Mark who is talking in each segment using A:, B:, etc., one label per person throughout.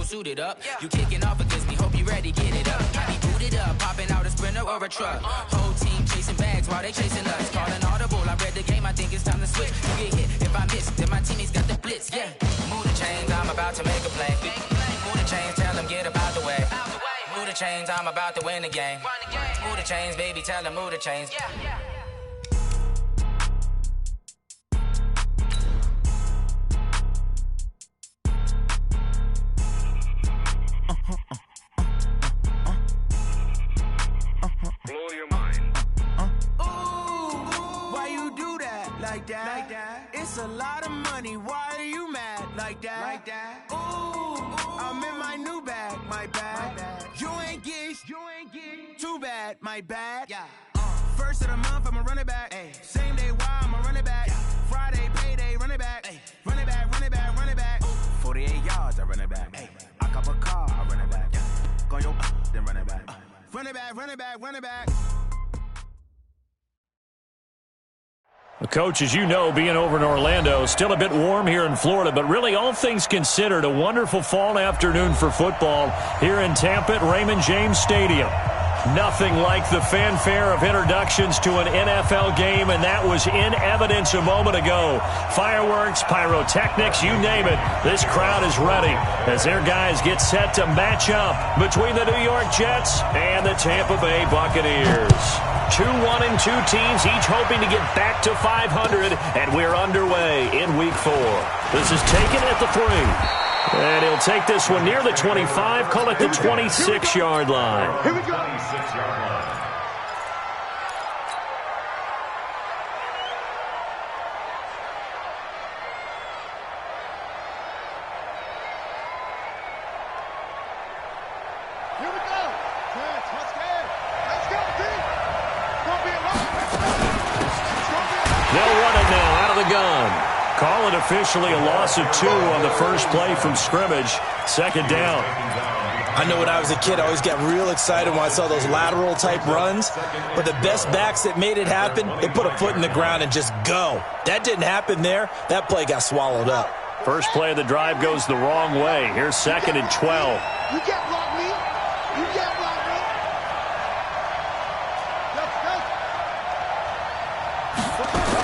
A: suited up. You kicking off against me, hope you ready, get it up. I be booted up, popping out a Sprinter or a truck. Whole team chasing bags while they chasing us. Calling audible, I read the game, I think it's time to switch. You get hit, if I miss, then my teammates got the blitz, yeah. Move the chains, I'm about to make a play. Move the chains, tell them get about the way. Move the chains, I'm about to win the game. Move the chains, baby, tell them move the chains.
B: Blow your mind.
C: Ooh, why you do that? Like that? It's a lot of money. Why are you mad? Like that? Ooh, I'm in my new bag. My bad. You ain't get too bad. My bad. Yeah. First of the month, I'ma run it back. Ay. Same day, why I'ma run it back. Friday, payday, run it back. Ay. Run it back. 48 yards, I run it back. Ay. I cop a car, I run it back. Go your then run it back. Run it back.
D: Coach, as you know, being over in Orlando, still a bit warm here in Florida, but really all things considered, a wonderful fall afternoon for football here in Tampa at Raymond James Stadium. Nothing like the fanfare of introductions to an NFL game, and that was in evidence a moment ago. Fireworks, pyrotechnics, you name it. This crowd is ready as their guys get set to match up between the New York Jets and the Tampa Bay Buccaneers. 2-1-2 teams, each hoping to get back to 500, and we're underway in Week 4. This is taken at the 3. And he'll take this one near the 25, call it the 26-yard line.
B: Here we go. 26-yard line. Here we go. Let's go, team. Don't be
D: They'll run it now out of the gun. Call it officially a loss of 2 on the first play from scrimmage. Second down.
E: I know when I was a kid, I always got real excited when I saw those lateral-type runs. But the best backs that made it happen, they put a foot in the ground and just go. That didn't happen there. That play got swallowed up.
D: First play of the drive goes the wrong way. Here's 2nd and 12.
B: You can't block me. You can't block me.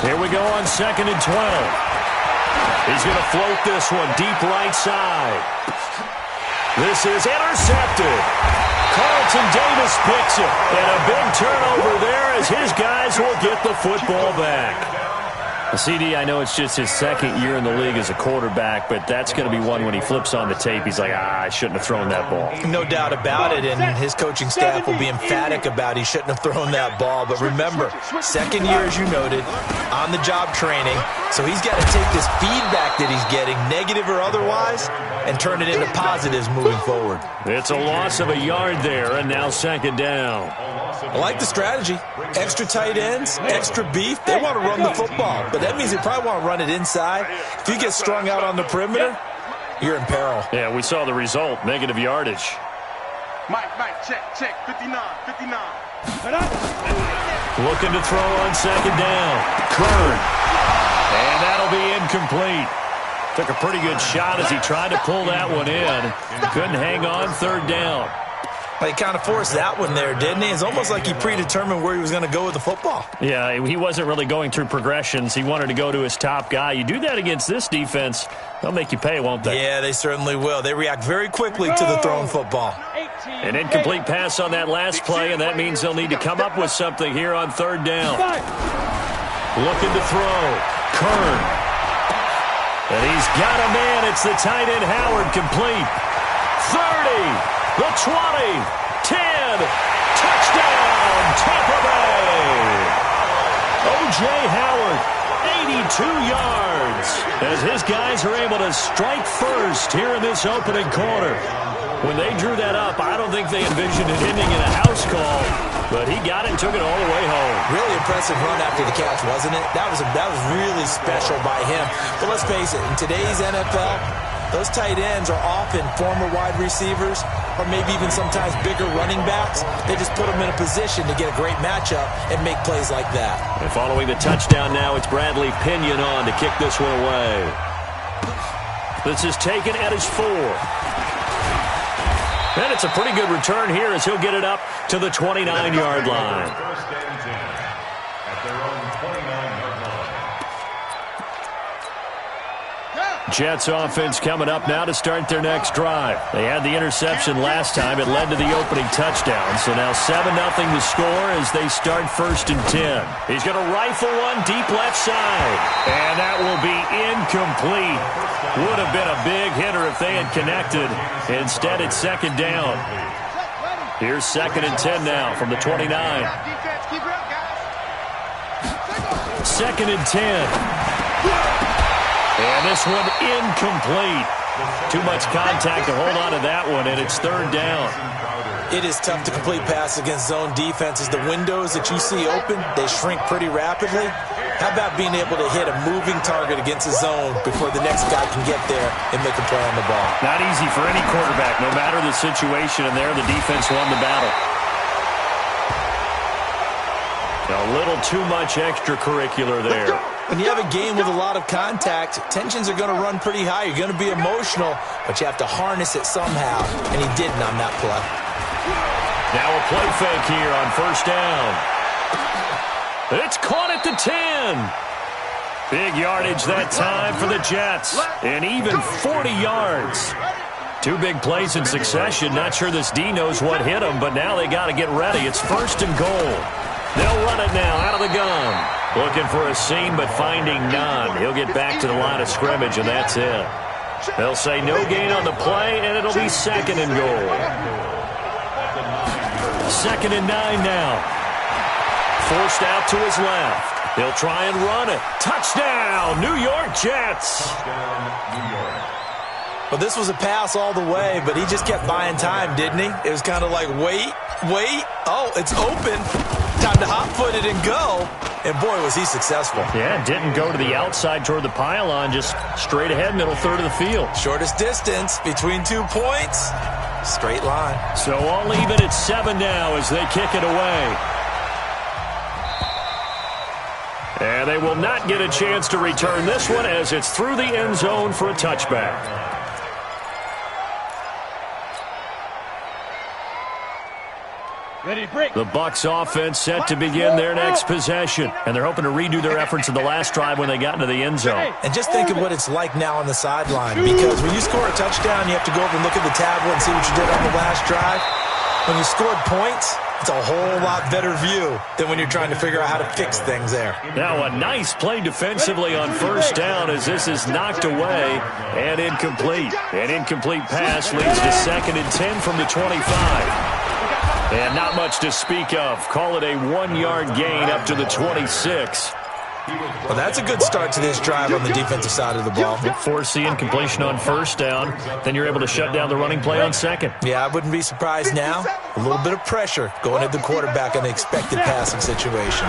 D: Here we go on 2nd and 12. He's going to float this one deep right side. This is intercepted. Carlton Davis picks it. And a big turnover there as his guys will get the football back. CD, I know it's just his 2nd year in the league as a quarterback, but that's going to be one when he flips on the tape, he's like, I shouldn't have thrown that ball.
E: No doubt about it, and his coaching staff will be emphatic about he shouldn't have thrown that ball. But remember, 2nd year, as you noted, on-the-job training, so he's got to take this feedback that he's getting, negative or otherwise, and turn it into positives moving forward.
D: It's a loss of a yard there, and now 2nd down.
E: I like the strategy. Extra tight ends, extra beef. They want to run the football, but that means they probably want to run it inside. If you get strung out on the perimeter, you're in peril.
D: Yeah, we saw the result, negative yardage.
B: Mike, check, 59.
D: Looking to throw on 2nd down. Kern. And that'll be incomplete. Took a pretty good shot as he tried to pull that one in. Couldn't hang on 3rd down.
E: He kind of forced that one there, didn't he? It's almost like he predetermined where he was going to go with the football.
D: Yeah, he wasn't really going through progressions. He wanted to go to his top guy. You do that against this defense, they'll make you pay, won't they?
E: Yeah, they certainly will. They react very quickly to the thrown football.
D: An incomplete pass on that last play, and that means they'll need to come up with something here on 3rd down. Looking to throw. Kern. And he's got a man. It's the tight end Howard, complete. 30. The 20, 10, touchdown, Tampa Bay. O.J. Howard, 82 yards, as his guys are able to strike first here in this opening quarter. When they drew that up, I don't think they envisioned it ending in a house call, but he got it and took it all the way home.
E: Really impressive run after the catch, wasn't it? That was really special by him. But let's face it, in today's NFL, those tight ends are often former wide receivers or maybe even sometimes bigger running backs. They just put them in a position to get a great matchup and make plays like that.
D: And following the touchdown now, it's Bradley Pinion on to kick this one away. This is taken at his 4. And it's a pretty good return here as he'll get it up to the 29-yard line.
B: First and 10 at their own 29-yard line.
D: Jets offense coming up now to start their next drive. They had the interception last time. It led to the opening touchdown. So now 7-0 the score as they start 1st and 10. He's going to rifle one deep left side. And that will be incomplete. Would have been a big hitter if they had connected. Instead, it's 2nd down. Here's 2nd and 10 now from the 29. 2nd and 10. And this one incomplete. Too much contact to hold on to that one, and it's 3rd down.
E: It is tough to complete passes against zone defenses. The windows that you see open, they shrink pretty rapidly. How about being able to hit a moving target against a zone before the next guy can get there and make a play on the ball?
D: Not easy for any quarterback, no matter the situation, and there the defense won the battle. A little too much extracurricular there.
E: When you have a game with a lot of contact, tensions are going to run pretty high. You're going to be emotional, but you have to harness it somehow, and he didn't on that play.
D: Now a play fake here on 1st down. It's caught at the 10. Big yardage that time for the Jets, and even 40 yards. 2 big plays in succession. Not sure this D knows what hit him, but now they got to get ready. It's 1st and goal. They'll run it now out of the gun. Looking for a seam, but finding none. He'll get back to the line of scrimmage, and that's it. They'll say no gain on the play, and it'll be 2nd and goal. 2nd and 9 now. Forced out to his left. He'll try and run it. Touchdown, New York Jets.
E: Well, this was a pass all the way, but he just kept buying time, didn't he? It was kind of like, wait. Oh, it's open. Time to hot-foot it and go. And, boy, was he successful.
D: Yeah, didn't go to the outside toward the pylon, just straight ahead, middle third of the field.
E: Shortest distance between 2 points. Straight line.
D: So all even at 7 now as they kick it away. And they will not get a chance to return this one as it's through the end zone for a touchback. The Bucs offense set to begin their next possession, and they're hoping to redo their efforts in the last drive when they got into the end zone.
E: And just think of what it's like now on the sideline, because when you score a touchdown, you have to go over and look at the tablet and see what you did on the last drive. When you scored points, it's a whole lot better view than when you're trying to figure out how to fix things there.
D: Now a nice play defensively on 1st down as this is knocked away and incomplete. An incomplete pass leads to 2nd and 10 from the 25. And not much to speak of. Call it a 1-yard gain up to the 26.
E: Well, that's a good start to this drive on the defensive side of the ball.
D: Force the incompletion on 1st down. Then you're able to shut down the running play on 2nd.
E: Yeah, I wouldn't be surprised now. A little bit of pressure going at the quarterback on the expected passing situation.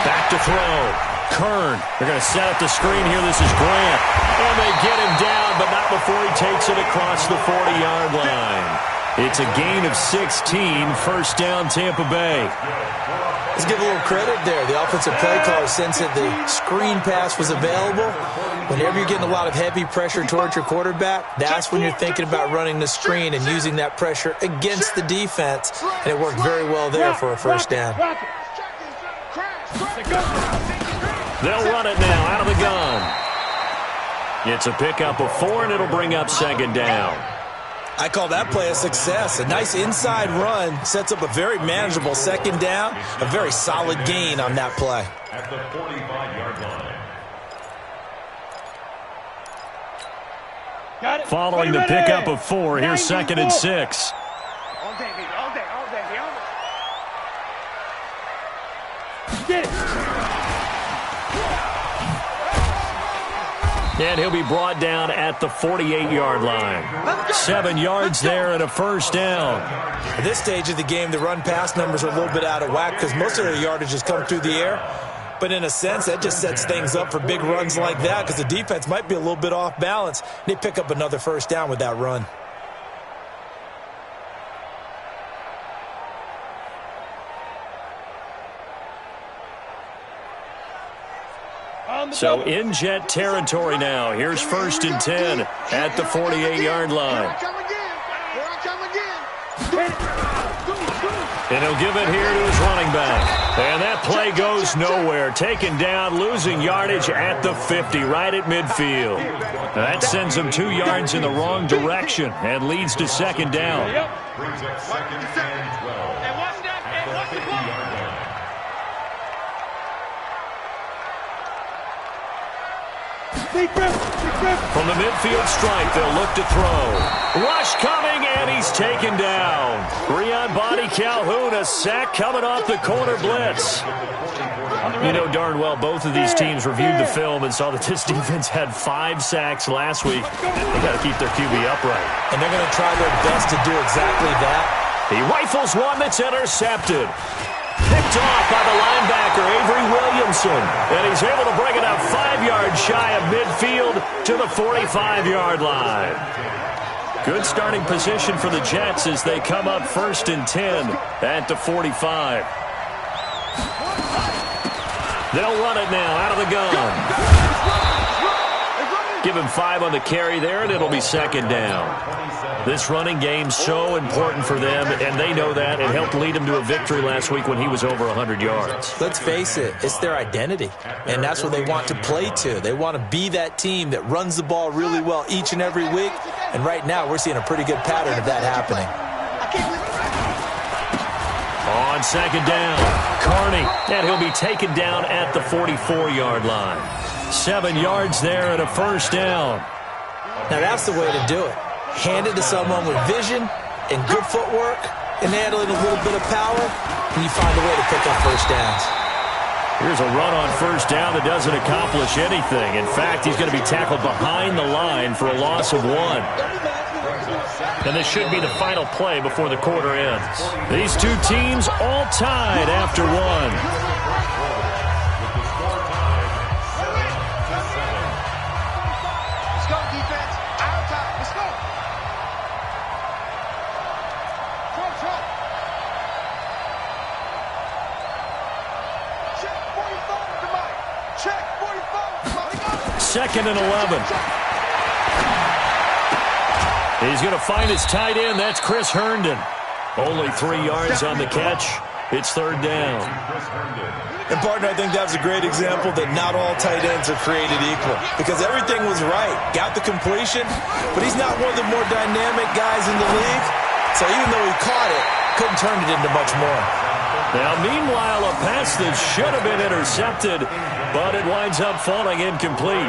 D: Back to throw. Kern. They're going to set up the screen here. This is Grant. And they get him down, but not before he takes it across the 40-yard line. It's a gain of 16, 1st down Tampa Bay.
E: Let's give a little credit there. The offensive play caller sensed that the screen pass was available. Whenever you're getting a lot of heavy pressure towards your quarterback, that's when you're thinking about running the screen and using that pressure against the defense. And it worked very well there for a 1st down.
D: They'll run it now out of the gun. It's a pickup of 4, and it'll bring up 2nd down.
E: I call that play a success. A nice inside run sets up a very manageable 2nd down. A very solid gain on that play.
B: At the 45-yard line.
D: Following the pickup of 4, here's 2nd and 6.
B: All day, baby. All day. Get it.
D: And he'll be brought down at the 48-yard line. 7 yards there and a 1st down.
E: At this stage of the game, the run-pass numbers are a little bit out of whack because most of their yardage has come through the air. But in a sense, that just sets things up for big runs like that because the defense might be a little bit off balance. They pick up another 1st down with that run.
D: So in Jet territory now. Here's 1st and 10 at the 48-yard line. And he'll give it here to his running back. And that play goes nowhere. Taken down, losing yardage at the 50, right at midfield. That sends him 2 yards in the wrong direction and leads to second down. From the midfield stripe, they'll look to throw. Rush coming, and he's taken down. 3 on Body Calhoun, a sack coming off the corner blitz. You know darn well both of these teams reviewed the film and saw that this defense had 5 sacks last week. They got to keep their QB upright.
E: And they're going to try their best to do exactly that.
D: He rifles one that's intercepted. Picked off by the linebacker, Avery Williamson. And he's able to bring it up 5 yards shy of midfield to the 45-yard line. Good starting position for the Jets as they come up 1st and 10 at the 45. They'll run it now out of the gun. Give him 5 on the carry there, and it'll be second down. This running game's so important for them, and they know that. It helped lead them to a victory last week when he was over 100 yards.
E: Let's face it, it's their identity, and that's what they want to play to. They want to be that team that runs the ball really well each and every week, and right now we're seeing a pretty good pattern of that happening.
D: On second down, Carney, and he'll be taken down at the 44-yard line. 7 yards there and a first down.
E: Now that's the way to do it. Hand it to someone with vision and good footwork and add in a little bit of power, and you find a way to pick up first downs.
D: Here's a run on first down that doesn't accomplish anything. In fact, he's going to be tackled behind the line for a loss of 1. And this should be the final play before the quarter ends. These two teams all tied after 1. Second and 11. He's going to find his tight end. That's Chris Herndon. Only 3 yards on the catch. It's third down.
E: And, partner, I think that's a great example that not all tight ends are created equal, because everything was right. Got the completion, but he's not one of the more dynamic guys in the league. So even though he caught it, couldn't turn it into much more.
D: Now, meanwhile, a pass that should have been intercepted, but it winds up falling incomplete.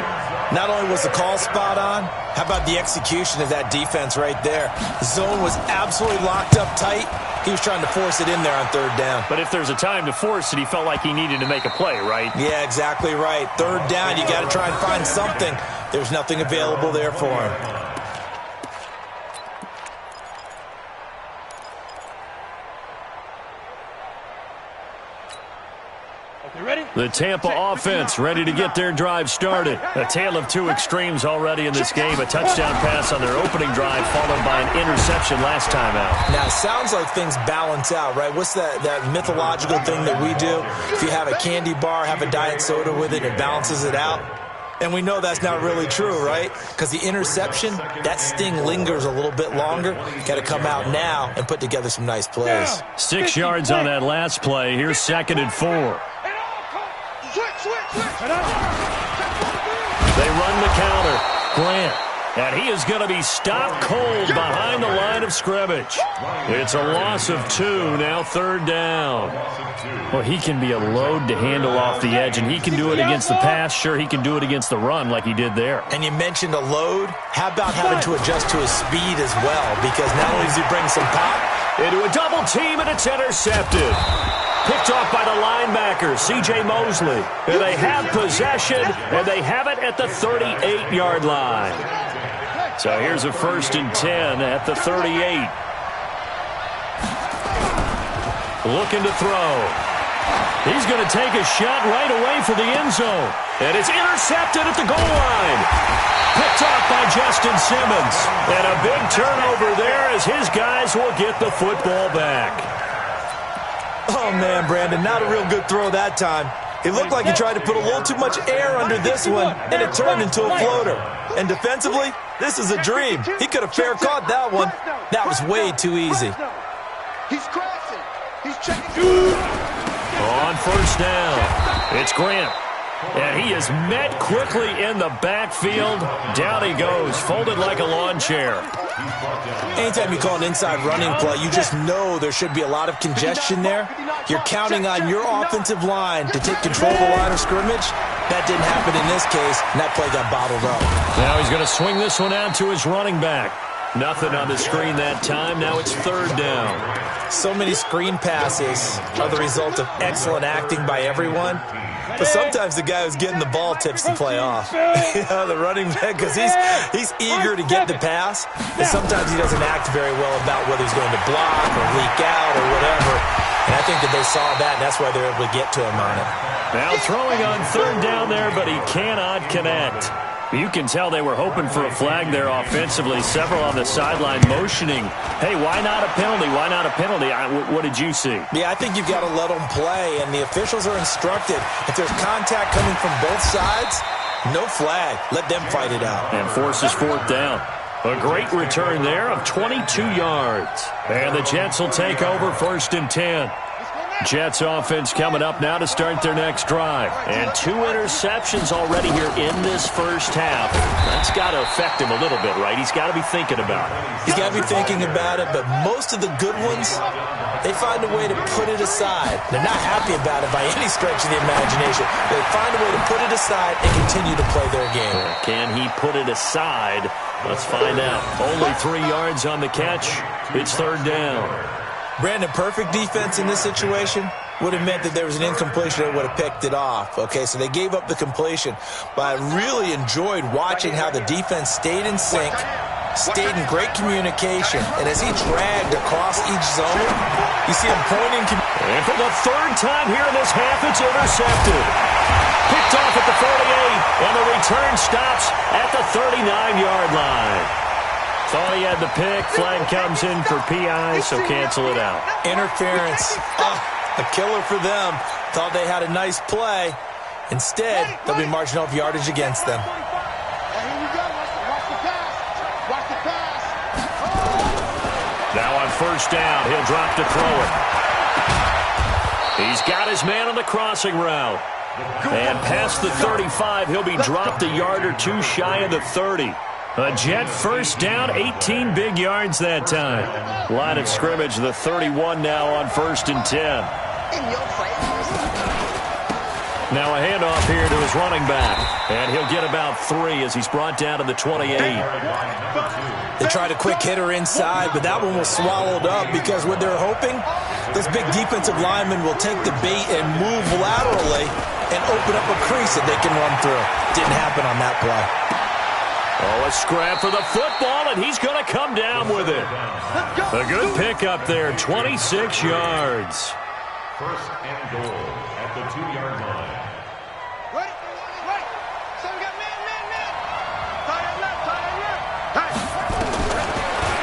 E: Not only was the call spot on, how about the execution of that defense right there? The zone was absolutely locked up tight. He was trying to force it in there on third down.
D: But if there's a time to force it, he felt like he needed to make a play, right?
E: Yeah, exactly right. Third down, you got to try and find something. There's nothing available there for him.
D: The Tampa offense ready to get their drive started. A tale of 2 extremes already in this game. A touchdown pass on their opening drive followed by an interception last time out.
E: Now, it sounds like things balance out, right? What's that mythological thing that we do? If you have a candy bar, have a diet soda with it, it balances it out. And we know that's not really true, right? Because the interception, that sting lingers a little bit longer. Got to come out now and put together some nice plays.
D: 6 yards on that last play. Here's second and 4. They run the counter. Grant. And he is going to be stopped cold behind the line of scrimmage. It's a loss of 2, now third down. Well, he can be a load to handle off the edge, and he can do it against the pass. Sure, he can do it against the run like he did there.
E: And you mentioned a load. How about having to adjust to his speed as well? Because not only does he bring some pop.
D: Into a double team, and it's intercepted. Picked off by the linebacker, C.J. Mosley. And they have possession, and they have it at the 38-yard line. So here's a 1st and 10 at the 38. Looking to throw. He's going to take a shot right away for the end zone. And it's intercepted at the goal line. Picked off by Justin Simmons. And a big turnover there as his guys will get the football back.
E: Oh, man, Brandon, not a real good throw that time. It looked like he tried to put a little too much air under this one, and it turned into a floater. And defensively, this is a dream. He could have fair caught that one. That was way too easy.
B: He's crashing. He's checking.
D: On first down, it's Grant. And he is met quickly in the backfield. Down he goes, folded like a lawn chair.
E: Anytime you call an inside running play, you just know there should be a lot of congestion there. You're counting on your offensive line to take control of the line of scrimmage. That didn't happen in this case, and that play got bottled up.
D: Now he's going to swing this one out to his running back. Nothing on the screen that time. Now it's third down.
E: So many screen passes are the result of excellent acting by everyone. But sometimes the guy who's getting the ball tips the play off. The running back, because he's eager to get the pass, and sometimes he doesn't act very well about whether he's going to block or leak out or whatever. And I think that they saw that, and that's why they're able to get to him on it.
D: Now throwing on third down there, but he cannot connect. You can tell they were hoping for a flag there offensively. Several on the sideline motioning, hey, why not a penalty? Why not a penalty? What did you see?
E: Yeah, I think you've got to let them play, and the officials are instructed. If there's contact coming from both sides, no flag. Let them fight it out.
D: And forces fourth down. A great return there of 22 yards. And the Jets will take over first and 10. Jets offense coming up now to start their next drive. And 2 interceptions already here in this first half. That's got to affect him a little bit, right? He's got to be thinking about it.
E: He's got to be thinking about it, but most of the good ones, they find a way to put it aside. They're not happy about it by any stretch of the imagination. They find a way to put it aside and continue to play their game.
D: Can he put it aside? Let's find out. Only 3 yards on the catch. It's third down.
E: Brandon, perfect defense in this situation would have meant that there was an incompletion that would have picked it off. Okay, so they gave up the completion. But I really enjoyed watching how the defense stayed in sync, stayed in great communication. And as he dragged across each zone, you see him pointing.
D: And for the third time here in this half, it's intercepted. Picked off at the 48, and the return stops at the 39-yard line. Thought he had the pick. Flag comes in for PI, so cancel it out.
E: Interference. A killer for them. Thought they had a nice play. Instead, they'll be marching off yardage against them.
B: Here we go. Watch the pass. Watch the pass.
D: Now on first down, he'll drop to throw it. He's got his man on the crossing route. And past the 35, he'll be dropped a yard or two shy of the 30. A Jet first down, 18 big yards that time. Line of scrimmage, the 31 now on first and 10. Now a handoff here to his running back. And he'll get about 3 as he's brought down to the 28.
E: They tried a quick hitter inside, but that one was swallowed up because what they're hoping, this big defensive lineman will take the bait and move laterally and open up a crease that they can run through. Didn't happen on that play.
D: Oh, a scrap for the football, and he's going to come down with it. A good pickup there, 26 yards.
F: First and goal at the 2-yard line.
B: Ready? So we got man. Tie left.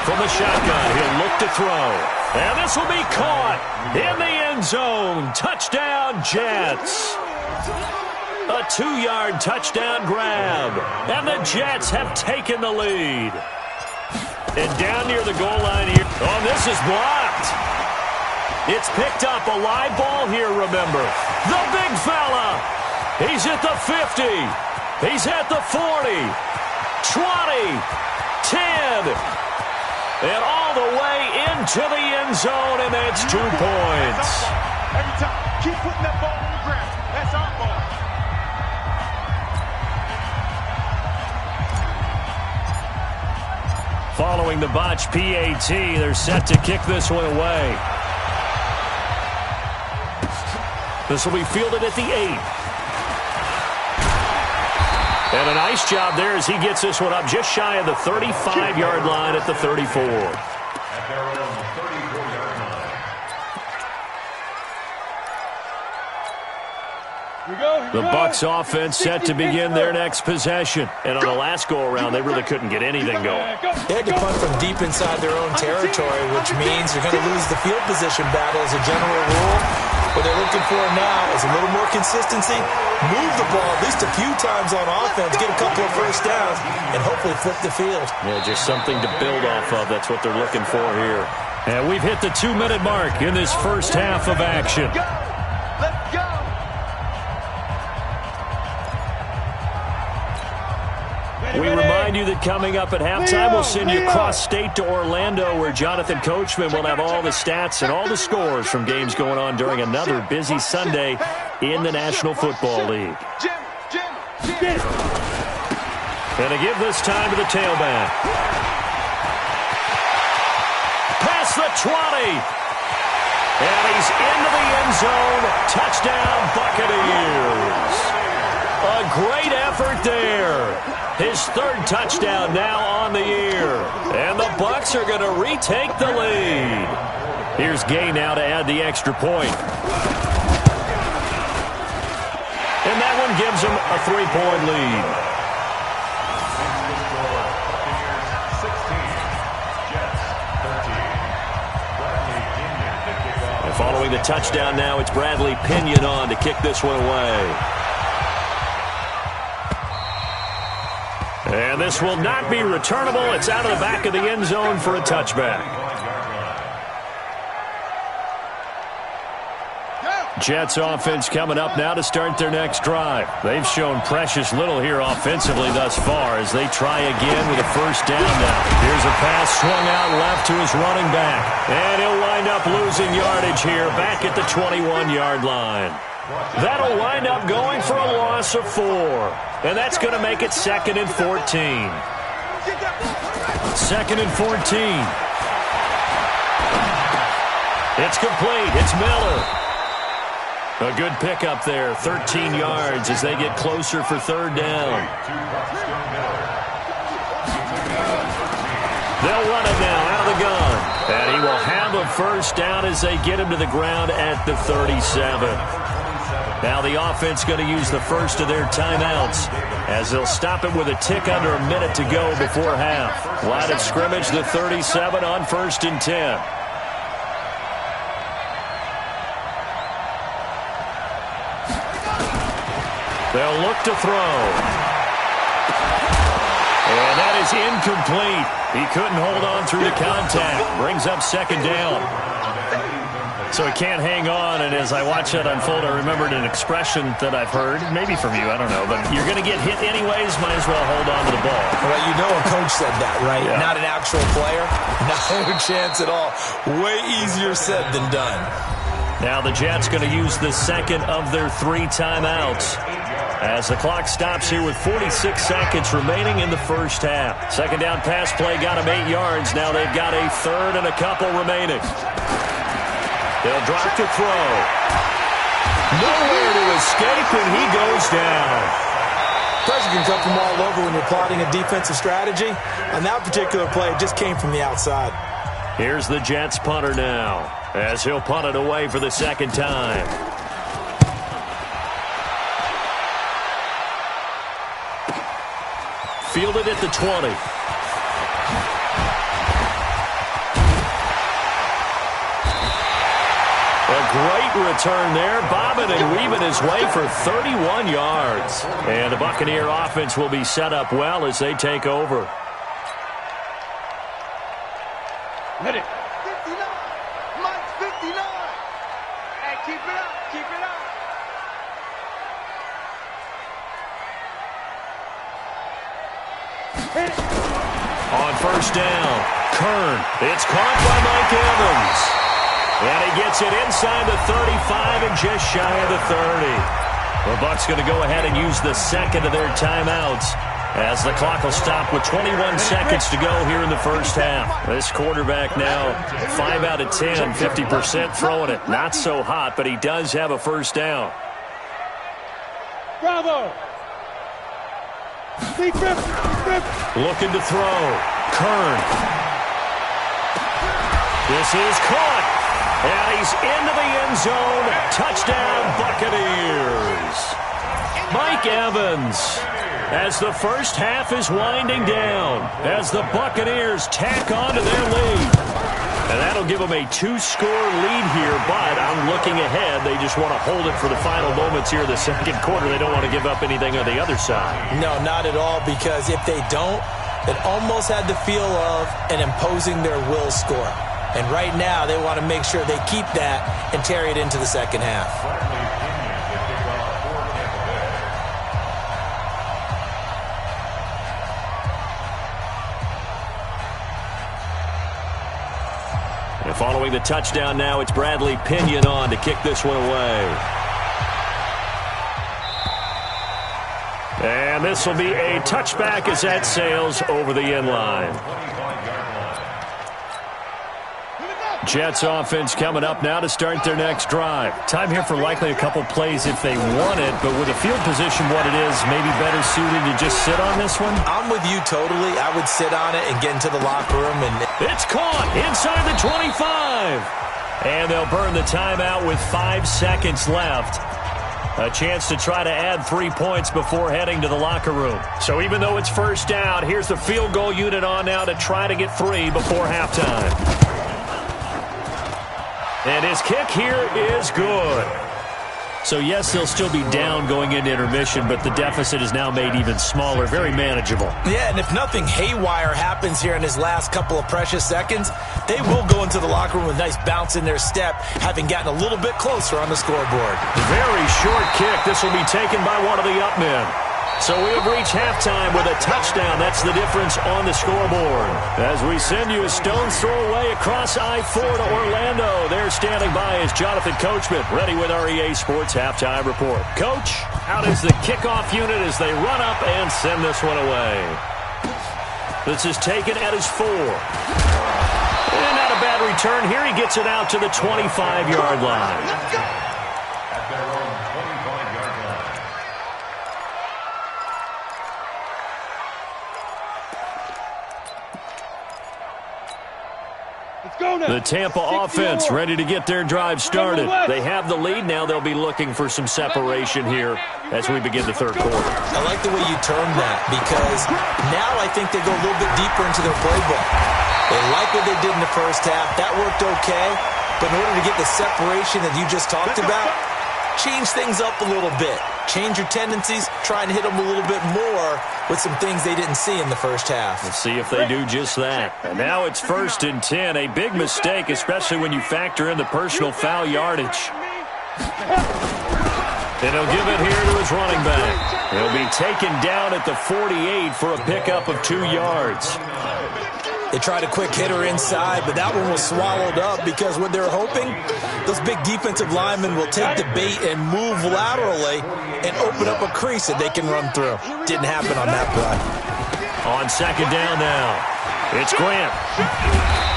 D: From the shotgun, he'll look to throw. And this will be caught in the end zone. Touchdown, Jets. A 2-yard touchdown grab. And the Jets have taken the lead. And down near the goal line here. Oh, this is blocked. It's picked up. A live ball here, remember. The big fella. He's at the 50. He's at the 40. 20. 10. And all the way into the end zone, and that's 2 points.
B: Every time. Keep putting that ball on the ground. That's our ball.
D: Following the botch PAT, they're set to kick this one away. This will be fielded at the 8. And a nice job there as he gets this one up just shy of the 35-yard line at the 34.
F: At their own 34-yard line.
D: The Bucs offense set to begin their next possession. And on the last go-around, they really couldn't get anything going.
E: They had to punt from deep inside their own territory, which means you're going to lose the field position battle as a general rule. What they're looking for now is a little more consistency, move the ball at least a few times on offense, get a couple of first downs, and hopefully flip the field.
D: Yeah, just something to build off of. That's what they're looking for here. And we've hit the 2-minute mark in this first half of action.
B: Let's go!
D: We remind you that coming up at halftime, we'll send you cross-state to Orlando, where Jonathan Coachman will have all the stats and all the scores from games going on during another busy Sunday in the National Football League. And to give this time to the tailback. Past the 20. And he's into the end zone. Touchdown, Buccaneers. A great effort there. His third touchdown now on the year. And the Bucs are going to retake the lead. Here's Gay now to add the extra point. And that one gives him a 3-point lead. And following the touchdown now, it's Bradley Pinion on to kick this one away. And this will not be returnable. It's out of the back of the end zone for a touchback. Jets offense coming up now to start their next drive. They've shown precious little here offensively thus far as they try again with a first down now. Here's a pass swung out left to his running back. And he'll wind up losing yardage here back at the 21-yard line. That'll wind up going for a loss of 4. And that's going to make it 2nd and 14. 2nd and 14. It's complete. It's Miller. A good pickup there. 13 yards as they get closer for third down. They'll run it now out of the gun. And he will have a first down as they get him to the ground at the 37. Now the offense going to use the first of their timeouts as they'll stop it with a tick under a minute to go before half. Line of scrimmage, the 37 on 1st and 10. They'll look to throw. And that is incomplete. He couldn't hold on through the contact. Brings up 2nd down. So he can't hang on, and as I watch that unfold, I remembered an expression that I've heard, maybe from you, I don't know, but you're going to get hit anyways, might as well hold on to the ball.
E: Well, you know a coach said that, right?
D: Yeah.
E: Not an actual player. No chance at all. Way easier said than done.
D: Now the Jets going to use the second of their 3 timeouts as the clock stops here with 46 seconds remaining in the first half. 2nd down pass play got him 8 yards. Now they've got a 3rd and a couple remaining. They'll drop to throw. Nowhere to escape, and he goes down.
E: Pressure can come from all over when you're plotting a defensive strategy. On that particular play, it just came from the outside.
D: Here's the Jets punter now as he'll punt it away for the 2nd time. Fielded at the 20. A great return there, bobbing and weaving his way for 31 yards. And the Buccaneer offense will be set up well as they take over.
B: Hit it. 59. Mike 59. Hey, keep it up. Keep it up. Hit it.
D: On 1st down, Kern. It's caught by Mike Evans. And he gets it inside the 35 and just shy of the 30. The Bucs going to go ahead and use the second of their timeouts as the clock will stop with 21 seconds to go here in the first half. This quarterback now 5 out of 10, 50% throwing it. Not so hot, but he does have a first down.
B: Bravo.
D: Looking to throw. Kern. This is caught. And he's into the end zone. Touchdown, Buccaneers. Mike Evans, as the first half is winding down, as the Buccaneers tack on to their lead. And that That'll give them a 2-score lead here, but I'm looking ahead. They just want to hold it for the final moments here in the second quarter. They don't want to give up anything on the other side.
E: No, not at all, because if they don't, it almost had the feel of an imposing their will score. And right now, they want to make sure they keep that and carry it into the second half.
D: And following the touchdown now, it's Bradley Pinion on to kick this one away. And this will be a touchback as that sails over the end line. Jets offense coming up now to start their next drive. Time here for likely a couple plays if they want it, but with the field position what it is, maybe better suited to just sit on this one?
E: I'm with you totally. I would sit on it and get into the locker room. And
D: it's caught inside the 25. And they'll burn the timeout with 5 seconds left. A chance to try to add 3 points before heading to the locker room. So even though it's first down, here's the field goal unit on now to try to get 3 before halftime. And his kick here is good. So, yes, they'll still be down going into intermission, but the deficit is now made even smaller, very manageable.
E: Yeah, and if nothing haywire happens here in his last couple of precious seconds, they will go into the locker room with a nice bounce in their step, having gotten a little bit closer on the scoreboard.
D: Very short kick. This will be taken by one of the up men. So we have reached halftime with a touchdown. That's the difference on the scoreboard. As we send you a stone's throw away across I-4 to Orlando. There standing by is Jonathan Coachman, ready with our EA Sports Halftime Report. Coach, out is the kickoff unit as they run up and send this one away. This is taken at his 4. And not a bad return here. He gets it out to the 25-yard line.
F: At their own 25-yard line.
D: The Tampa offense ready to get their drive started. They have the lead. Now they'll be looking for some separation here as we begin the third quarter.
E: I like the way you termed that, because now I think they go a little bit deeper into their playbook. They like what they did in the first half. That worked okay. But in order to get the separation that you just talked about, change things up a little bit. Change your tendencies, try and hit them a little bit more with some things they didn't see in the first half.
D: Let's see if they do just that. And now it's 1st and 10. A big mistake, especially when you factor in the personal foul yardage. And he'll give it here to his running back. He'll be taken down at the 48 for a pickup of 2 yards.
E: They tried a quick hitter inside, but that one was swallowed up because what they're hoping, those big defensive linemen will take the bait and move laterally and open up a crease that they can run through. Didn't happen on that play.
D: On second down now, it's Grant.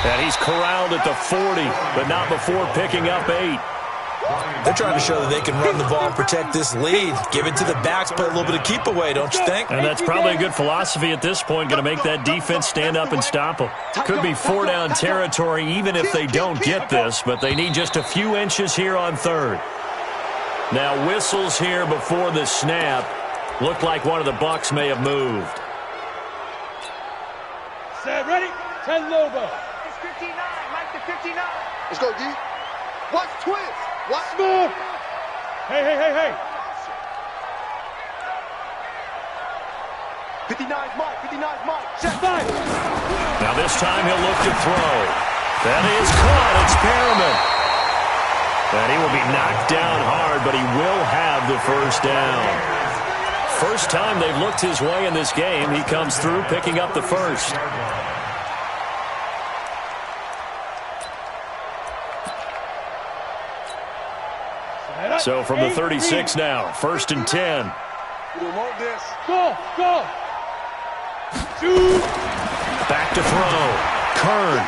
D: And he's corralled at the 40, but not before picking up 8.
E: They're trying to show that they can run the ball and protect this lead. Give it to the backs, play a little bit of keep away, don't you think?
D: And that's probably a good philosophy at this point, going to make that defense stand up and stop them. Could be 4-down territory even if they don't get this, but they need just a few inches here on third. Now whistles here before the snap. Looked like one of the Bucs may have moved.
B: Set, ready? 10 Lobo.
C: It's 59, Mike the 59. Let's go, D. Watch twist. Watch
B: Smooth. Hey.
C: 59's Mike. 59's Mike. Check.
B: Five.
D: Now this time he'll look to throw. That is caught. It's Perriman. And he will be knocked down hard, but he will have the first down. First time they've looked his way in this game. He comes through picking up the first. So from the 36 now, 1st and 10.
B: We want this. Go. Shoot.
D: Back to throw. Kern.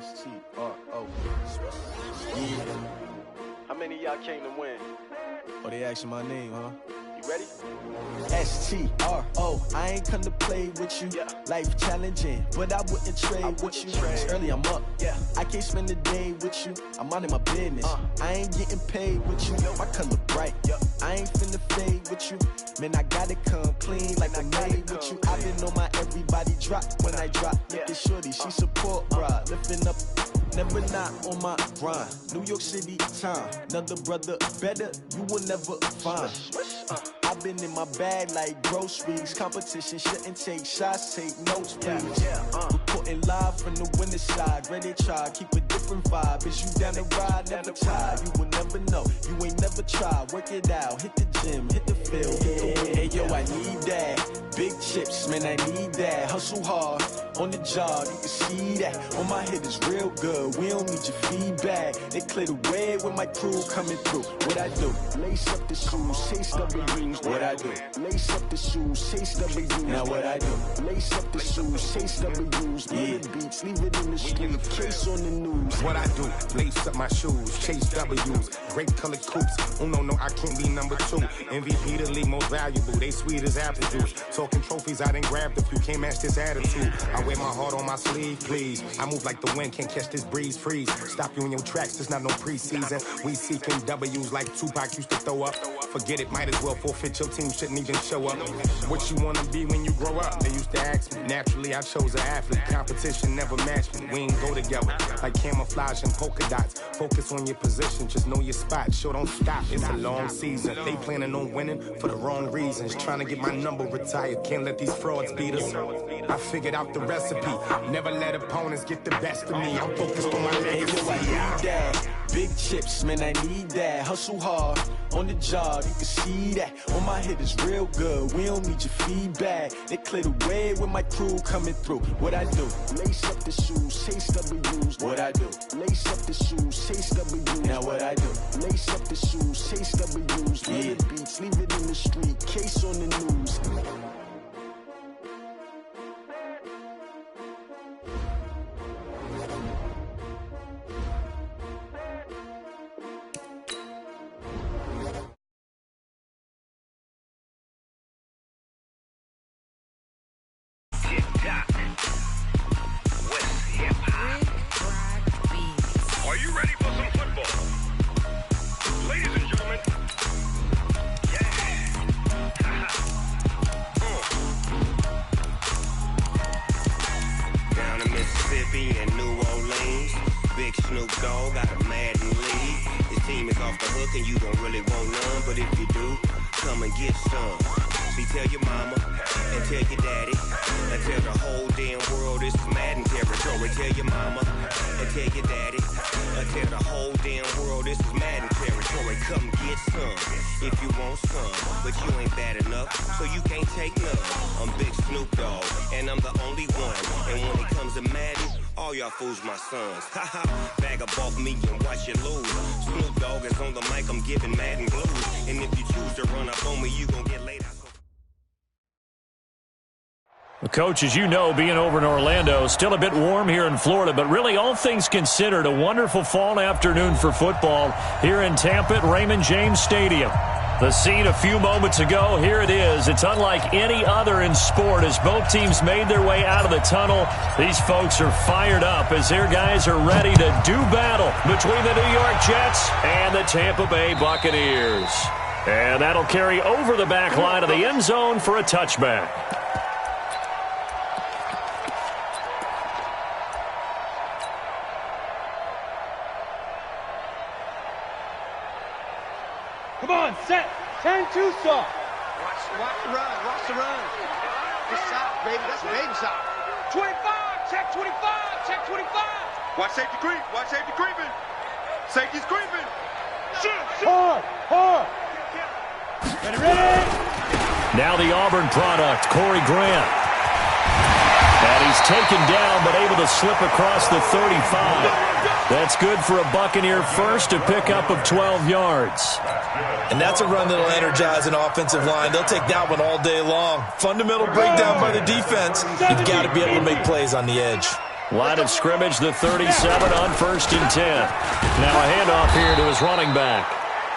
G: S-T-R-O. Yeah.
B: How many of y'all came to win?
G: Oh, they asking my name, huh?
B: You
C: STRO, I ain't come to play with you. Life challenging, but I wouldn't trade with you. It's early, I'm up. I can't spend the day with you. I'm minding my business. I ain't getting paid with you. My color bright. I ain't finna fade with you. Man, I gotta come clean like I made with you. I've been on my everybody drop when I drop. Look at shorty, she support, bruh. Lifting up. Never not on my grind. New York City time. Another brother better, you will never find. I've been in my bag like groceries. Competition shouldn't take shots, take notes, please. Reporting live from the winning side. Ready to try, keep a different vibe. Is you down the ride, never tired. You will never know, you ain't never tried. Work it out, hit the gym, hit the field, hit the wind. Hey yo, I need that. Big chips, man, I need that. Hustle hard, on the job, you can see that. On my head is real good, we don't need your feedback. They clear the way when my crew coming through. What I do? Lace up the shoes, chase W's. What I do? Lace up the shoes, chase W's. Now what I do? Lace up the shoes, chase W's. Leave beats, leave it in the street, case on the news.
G: What I do? Lace up my shoes, chase W's. Great colored coops. Oh no, I can't be number 2. MVP the league most valuable. They sweet as apple juice. Talking trophies, I done grabbed a few. Can't match this attitude. I wear my heart on my sleeve, please. I move like the wind, can't catch this breeze, freeze. Stop you in your tracks, there's not no preseason. We seeking W's like Tupac used to throw up. Forget it, might as well forfeit. Your team shouldn't even show up. What you wanna be when you grow up? They used to ask me. Naturally, I chose an athlete. Competition never matched me. We ain't go together like camouflage and polka dots. Focus on your position, just know your spot. Sure, don't stop. It's a long season. They planning on winning for the wrong reasons. Trying to get my number retired. Can't let these frauds beat us. I figured out the recipe. Never let opponents get the best of me. I'm focused on my legacy.
C: I need that. Big chips, man, I need that. Hustle hard, on the job, you can see that. On my head is real good, we don't need your feedback. They clear the way when my crew coming through. What I do? Lace up the shoes, chase W's. What I do? Lace up the shoes, chase W's. Now what I do? Lace up the shoes, chase W's. Leave the beats, leave it in the street, case on the news.
H: Are you ready for some football? Ladies and gentlemen, Down in Mississippi and New Orleans, Big Snoop Dogg got a Madden lead. His team is off the hook and you don't really want none, but if you do, come and get some. See, tell your mama and tell your daddy and tell the whole damn world this is Madden territory. Tell your mama and tell your daddy and tell the whole damn world this is Madden territory. Come get some if you want some, but you ain't bad enough, so you can't take none. I'm Big Snoop Dogg and I'm the only one. And when it comes to Madden, all y'all fools my sons. Haha, bag up off me and watch you lose. Snoop Dogg is on the mic, I'm giving Madden blues. And if you choose to run up on me, you gon' get laid out.
D: Coach, as you know, being over in Orlando, still a bit warm here in Florida, but really all things considered, a wonderful fall afternoon for football here in Tampa at Raymond James Stadium. The scene a few moments ago, here it is. It's unlike any other in sport as both teams made their way out of the tunnel. These folks are fired up as their guys are ready to do battle between the New York Jets and the Tampa Bay Buccaneers. And that'll carry over the back line of the end zone for a touchback.
B: Come on, set. 10-2 stop. Watch the run. Watch the run. Good shot, baby. That's a baby shot. 25. Check 25. Check 25. Watch safety creep. Watch safety creeping. Safety's creeping. Shoot. Hard. Ready.
D: Now the Auburn product, Corey Grant. And he's taken down, but able to slip across the 35. That's good for a Buccaneer first, a pickup of 12 yards.
E: And that's a run that'll energize an offensive line. They'll take that one all day long. Fundamental breakdown by the defense. You've got to be able to make plays on the edge.
D: Line of scrimmage, the 37 on 1st and 10. Now a handoff here to his running back.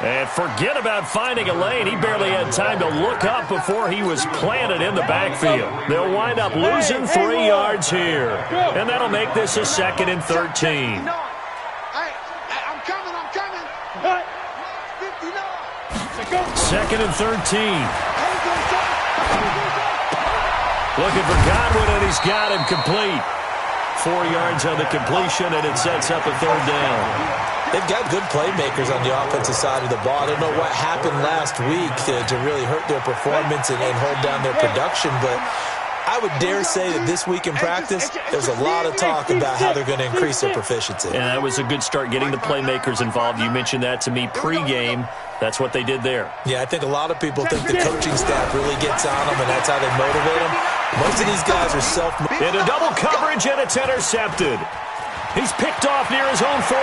D: And forget about finding a lane. He barely had time to look up before he was planted in the backfield. They'll wind up losing 3 yards here. And that'll make this a 2nd and 13.
B: I'm coming.
D: 2nd and 13. Looking for Godwin, and he's got him complete. 4 yards on the completion, and it sets up a 3rd down.
E: They've got good playmakers on the offensive side of the ball. I don't know what happened last week to really hurt their performance and hold down their production, but I would dare say that this week in practice, there's a lot of talk about how they're going to increase their proficiency.
D: And that was a good start, getting the playmakers involved. You mentioned that to me pregame. That's what they did there.
E: Yeah, I think a lot of people think the coaching staff really gets on them, and that's how they motivate them. Most of these guys are
D: self-motivated. Into double coverage, and it's intercepted. He's picked off near his own 48.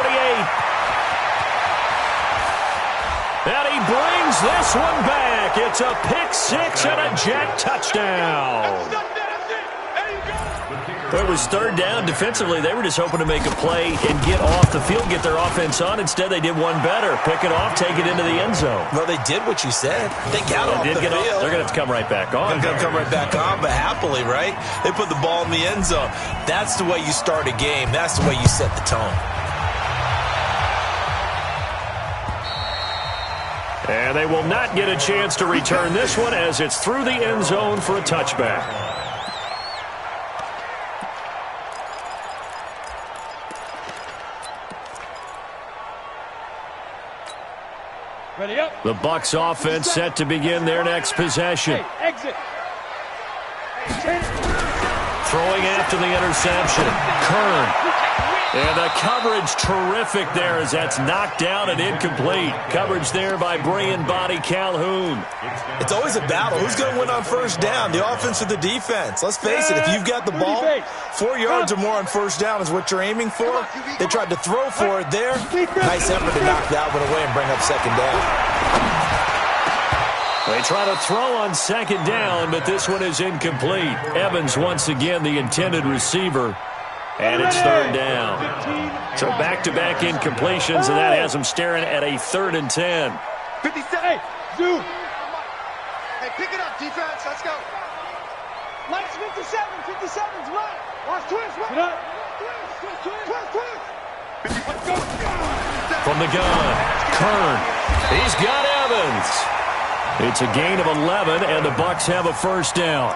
D: And he brings this one back. It's a pick-6 and a Jet touchdown. It was 3rd down. Defensively, they were just hoping to make a play and get off the field, get their offense on. Instead, they did one better. Pick it off, take it into the end zone.
E: Well, they did what you said. They got off the field.
D: They're going to have to come right back on.
E: They're going to come right back on, but happily, right? They put the ball in the end zone. That's the way you start a game. That's the way you set the tone.
D: And they will not get a chance to return this one as it's through the end zone for a touchback.
B: Ready up.
D: The Bucs offense set to begin their next possession.
B: Exit.
D: Throwing after the interception. Kern. And the coverage terrific there as that's knocked down and incomplete. Coverage there by Brian Body Calhoun.
E: It's always a battle. Who's going to win on 1st down, the offense or the defense? Let's face it, if you've got the ball, 4 yards or more on 1st down is what you're aiming for. They tried to throw for it there. Nice effort to knock that one away and bring up 2nd down.
D: They try to throw on 2nd down, but this one is incomplete. Evans once again the intended receiver. And it's 3rd down. So back-to-back incompletions, and that has them staring at a 3rd and 10.
B: 57. Hey, zoom. Hey, pick it up, defense. Let's go. Mike's 57. 57's right. Watch twist. Right. Twist. Let's go.
D: From the gun, Kern. He's got Evans. It's a gain of 11, and the Bucs have a 1st down.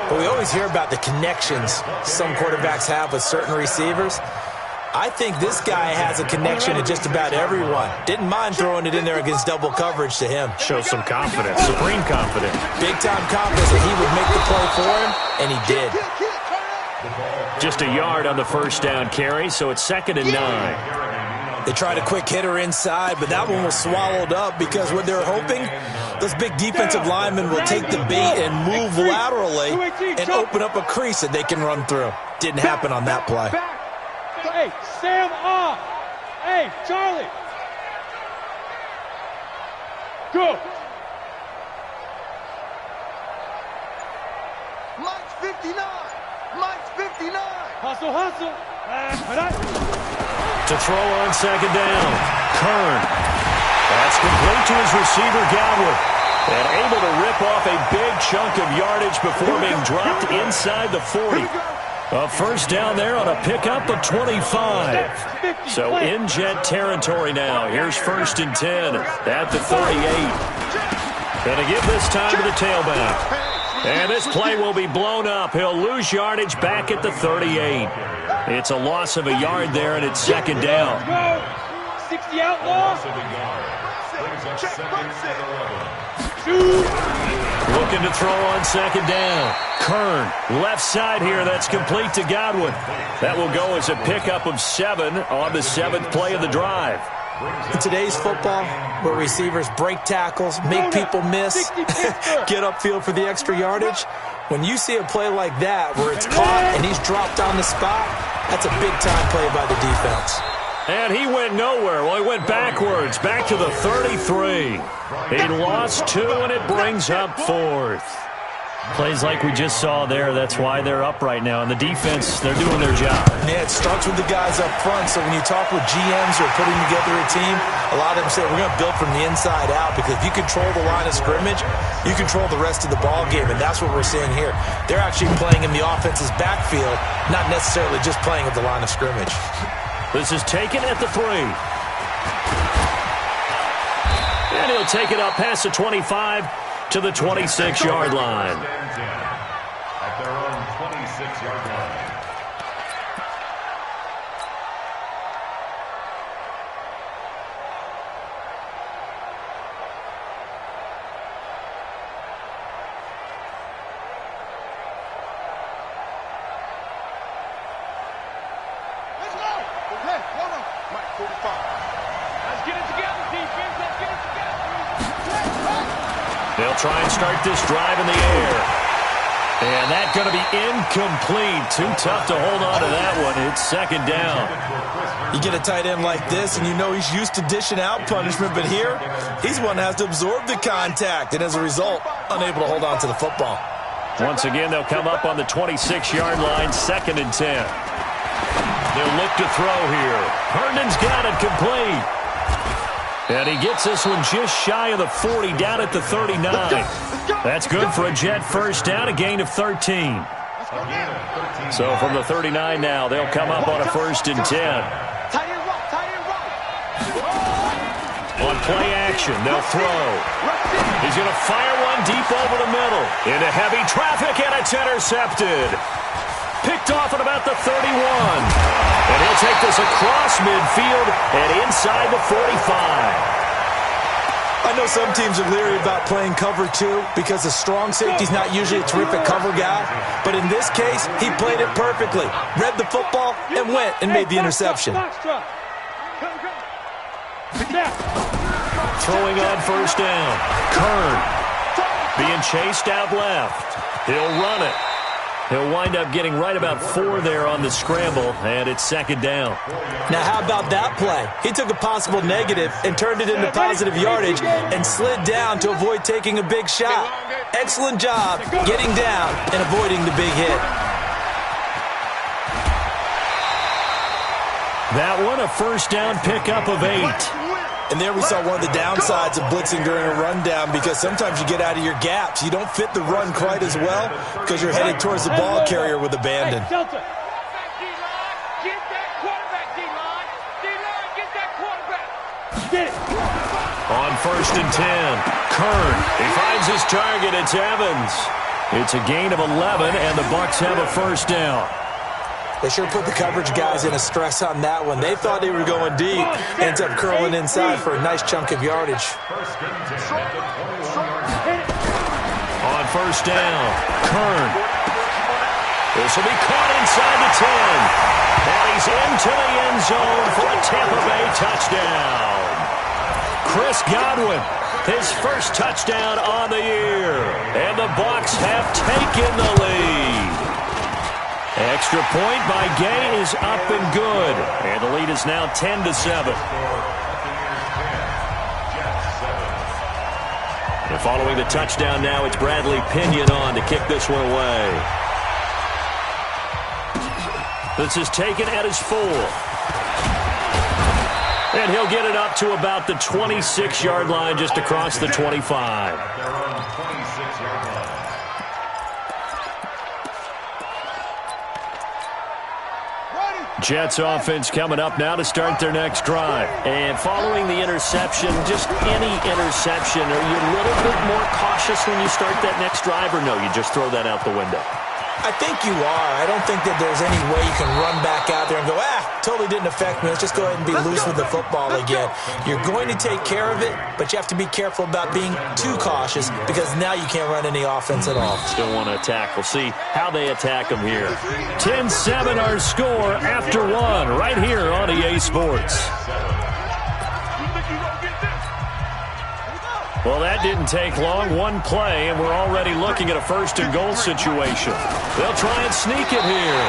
E: But we always hear about the connections some quarterbacks have with certain receivers. I think this guy has a connection to just about everyone. Didn't mind throwing it in there against double coverage to him.
D: Shows some confidence, supreme confidence.
E: Big-time confidence that he would make the play for him, and he did.
D: Just a yard on the 1st down carry, so it's 2nd and 9.
E: They tried a quick hitter inside, but that one was swallowed up because what they're hoping, those big defensive linemen will take the bait and move laterally and open up a crease that they can run through. Didn't happen on that play.
B: Hey, Sam off. Hey, Charlie. Go. Mike's 59. Mike's 59. Hustle.
D: To throw on 2nd down. Kern. That's complete to his receiver, Godwin. And able to rip off a big chunk of yardage before being dropped inside the 40. A 1st down there on a pickup of 25. So in Jet territory now. Here's 1st and 10 at the 38. Going to give this time to the tailback. And this play will be blown up. He'll lose yardage back at the 38. It's a loss of a yard there, and it's 2nd down.
B: 60 outlaw.
D: Looking to throw on 2nd down. Kern, left side here. That's complete to Godwin. That will go as a pickup of 7 on the 7th play of the drive.
E: In today's football, where receivers break tackles, make people miss, get upfield for the extra yardage, when you see a play like that where it's caught and he's dropped on the spot, that's a big-time play by the defense.
D: And he went nowhere. Well, he went backwards, back to the 33. He lost 2, and it brings up 4th. Plays like we just saw there, that's why they're up right now. And the defense, they're doing their job.
E: Yeah, it starts with the guys up front. So when you talk with GMs who are putting together a team, a lot of them say we're going to build from the inside out, because if you control the line of scrimmage, you control the rest of the ball game, and that's what we're seeing here. They're actually playing in the offense's backfield, not necessarily just playing at the line of scrimmage.
D: This is taken at the 3. And he'll take it up past the 25 to the 26-yard line.
F: At their own 26-yard line.
B: Let's go. Okay, hold on. Mike, 45. Let's get it together, defense. Let's get it together.
D: They'll try and start this drive in the air. And that's going to be incomplete. Too tough to hold on to that one. It's second down.
E: You get a tight end like this, and you know he's used to dishing out punishment, but here, he's one that has to absorb the contact, and as a result, unable to hold on to the football.
D: Once again, they'll come up on the 26-yard line, 2nd and 10. They'll look to throw here. Herndon's got it complete. And he gets this one just shy of the 40, down at the 39. That's good for a Jet first down, a gain of 13. So from the 39 now, they'll come up on a 1st and 10. On play action, they'll throw. He's going to fire one deep over the middle. Into heavy traffic, and it's intercepted. Picked off at about the 31. And he'll take this across midfield and inside the 45.
E: I know some teams are leery about playing cover 2 because the strong safety's not usually a terrific cover guy. But in this case, he played it perfectly. Read the football and went and made the interception.
D: Throwing on 1st down. Kern being chased out left. He'll run it. He'll wind up getting right about 4 there on the scramble, and it's 2nd down.
E: Now, how about that play? He took a possible negative and turned it into positive yardage and slid down to avoid taking a big shot. Excellent job getting down and avoiding the big hit.
D: That one, a 1st down pickup of 8.
E: And there we saw one of the downsides of blitzing during a rundown, because sometimes you get out of your gaps. You don't fit the run quite as well because you're headed towards the ball carrier with abandon.
B: Get that quarterback, D-line. D-line, get that quarterback. Get it.
D: On 1st and 10, Kern. He finds his target. It's Evans. It's a gain of 11, and the Bucs have a 1st down.
E: They sure put the coverage guys in a stress on that one. They thought they were going deep. Ends up curling inside for a nice chunk of yardage.
D: On 1st down, Kern. This will be caught inside the 10. And he's into the end zone for a Tampa Bay touchdown. Chris Godwin, his first touchdown on the year. And the Bucs have taken the lead. Extra point by Gay is up and good. And the lead is now 10-7. And following the touchdown now, it's Bradley Pinion on to kick this one away. This is taken at his 4. And he'll get it up to about the 26-yard line, just across the 25. Jets offense coming up now to start their next drive. And following the interception, just any interception, are you a little bit more cautious when you start that next drive, or no, you just throw that out the window?
E: I think you are. I don't think that there's any way you can run back out there and go, totally didn't affect me. Let's just go ahead and be loose with the football again. You're going to take care of it, but you have to be careful about being too cautious, because now you can't run any offense at all.
D: Still want to attack. We'll see how they attack them here. 10-7 our score after 1 right here on EA Sports. Well, that didn't take long. One play, and we're already looking at a 1st and goal situation. They'll try and sneak it here.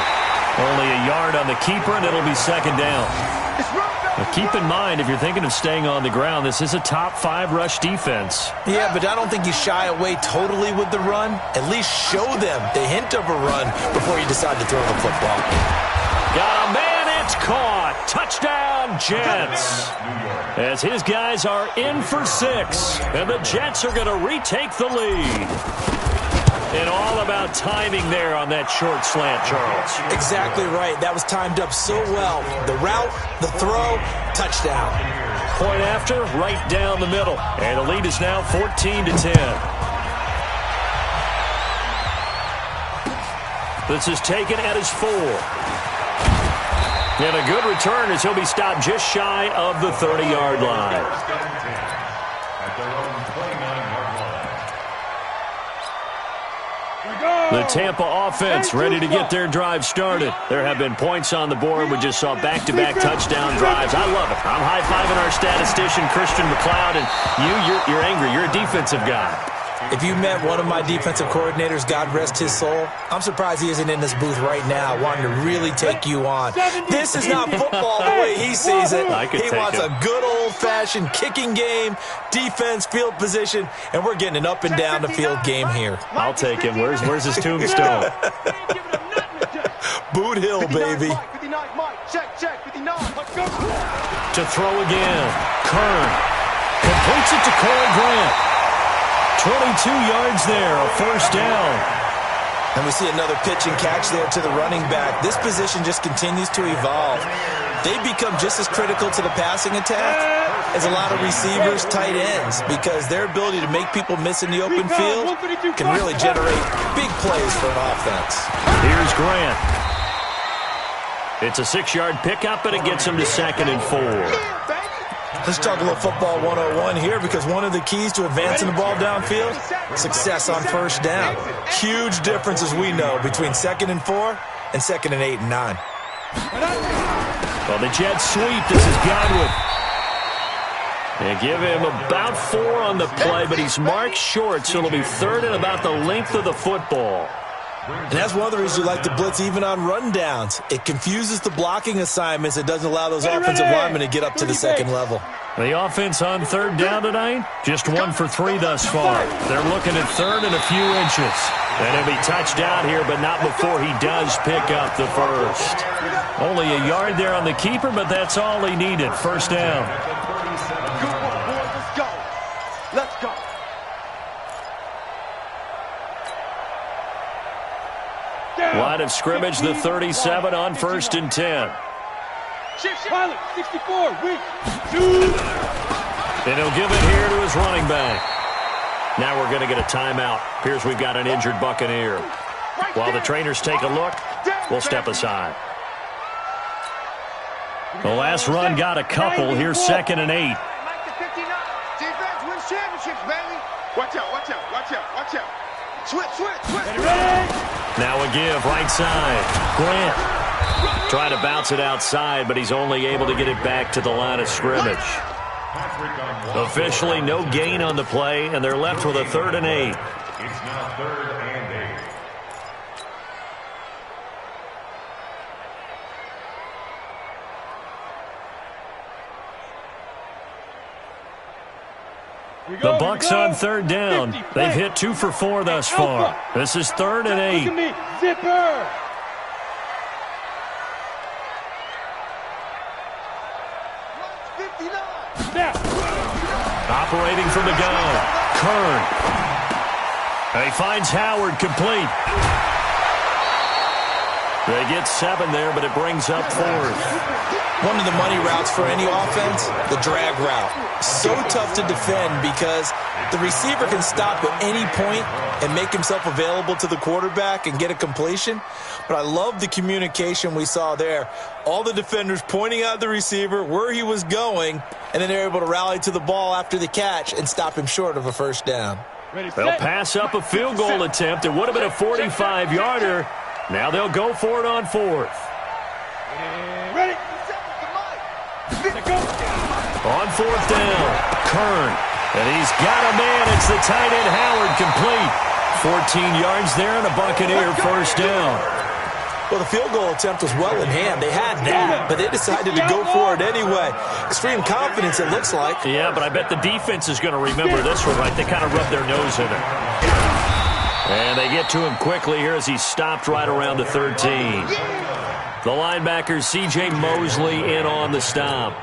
D: Only a yard on the keeper, and it'll be 2nd down. A Keep in mind, if you're thinking of staying on the ground, this is a top 5 rush defense.
E: Yeah, but I don't think you shy away totally with the run. At least show them the hint of a run before you decide to throw the football.
D: Got a man, it's caught. Touchdown, Jets. As his guys are in for 6, and the Jets are going to retake the lead. And all about timing there on that short slant, Charles.
E: Exactly right. That was timed up so well. The route, the throw, touchdown.
D: Point after, right down the middle. And the lead is now 14-10. This is taken at his 4. And a good return as he'll be stopped just shy of the 30-yard line. The Tampa offense ready to get their drive started. There have been points on the board. We just saw back-to-back touchdown drives. I love it. I'm high-fiving our statistician, Christian McLeod, and you're angry. You're a defensive guy.
E: If you met one of my defensive coordinators, God rest his soul, I'm surprised he isn't in this booth right now wanting to really take you on. This is not football the way he sees it. He wants a good old-fashioned kicking game, defense, field position, and we're getting an up and down the field game here.
D: I'll take him. Where's his tombstone?
E: Boot Hill, baby.
D: To throw again. Kern completes it to Corey Grant. 22 yards there, a first down.
E: And we see another pitch and catch there to the running back. This position just continues to evolve. They become just as critical to the passing attack as a lot of receivers, tight ends, because their ability to make people miss in the open field can really generate big plays for an offense.
D: Here's Grant. It's a 6-yard pickup, and it gets him to 2nd and 4.
E: Let's talk a little football 101 here, because one of the keys to advancing the ball downfield, success on first down. Huge difference, as we know, between 2nd and 4 and 2nd and 8 and 9.
D: Well, the Jets sweep. This is Godwin. They give him about 4 on the play, but he's marked short, so it'll be 3rd and about the length of the football.
E: And that's one of the reasons you like to blitz even on rundowns. It confuses the blocking assignments. It doesn't allow those offensive linemen to get up to the second level.
D: The offense on 3rd down tonight, just 1 for 3 thus far. They're looking at 3rd and a few inches. And he'll be touched out here, but not before he does pick up the first. Only a yard there on the keeper, but that's all he needed. First down.
B: Let's go. Let's go.
D: Line of scrimmage, the 37 on 1st and 10.
B: Pilot, 64, weak.
D: And he'll give it here to his running back. Now we're going to get a timeout. Appears we've got an injured Buccaneer. While the trainers take a look, we'll step aside. The last run got a couple. Here's 2nd and 8.
B: Defense wins championships, baby. Watch out, watch out, watch out, watch out. Switch.
D: Now a give, right side. Grant trying to bounce it outside, but he's only able to get it back to the line of scrimmage. Officially no gain on the play, and they're left with a 3rd and 8.
F: It's now 3rd and 8.
D: The Bucs on 3rd down. They've hit 2 for 4 thus far. This is 3rd and 8.
B: Look at me, zipper.
D: Operating from the gun. Kern. He finds Howard complete. They get 7 there, but it brings up 4th.
E: One of the money routes for any offense, the drag route. So tough to defend because the receiver can stop at any point and make himself available to the quarterback and get a completion. But I love the communication we saw there. All the defenders pointing out the receiver, where he was going, and then they're able to rally to the ball after the catch and stop him short of a first down.
D: They'll pass up a field goal attempt. It would have been a 45-yarder. Now they'll go for it on 4th.
B: Ready?
D: On 4th down, Kern. And he's got a man. It's the tight end, Howard, complete. 14 yards there and a Buccaneer first down.
E: Well, the field goal attempt was well in hand. They had that, but they decided to go for it anyway. Extreme confidence, it looks like.
D: Yeah, but I bet the defense is going to remember this one, right? They kind of rub their nose in it. And they get to him quickly here as he stopped right around the 13. The linebacker, C.J. Mosley, in on the stop.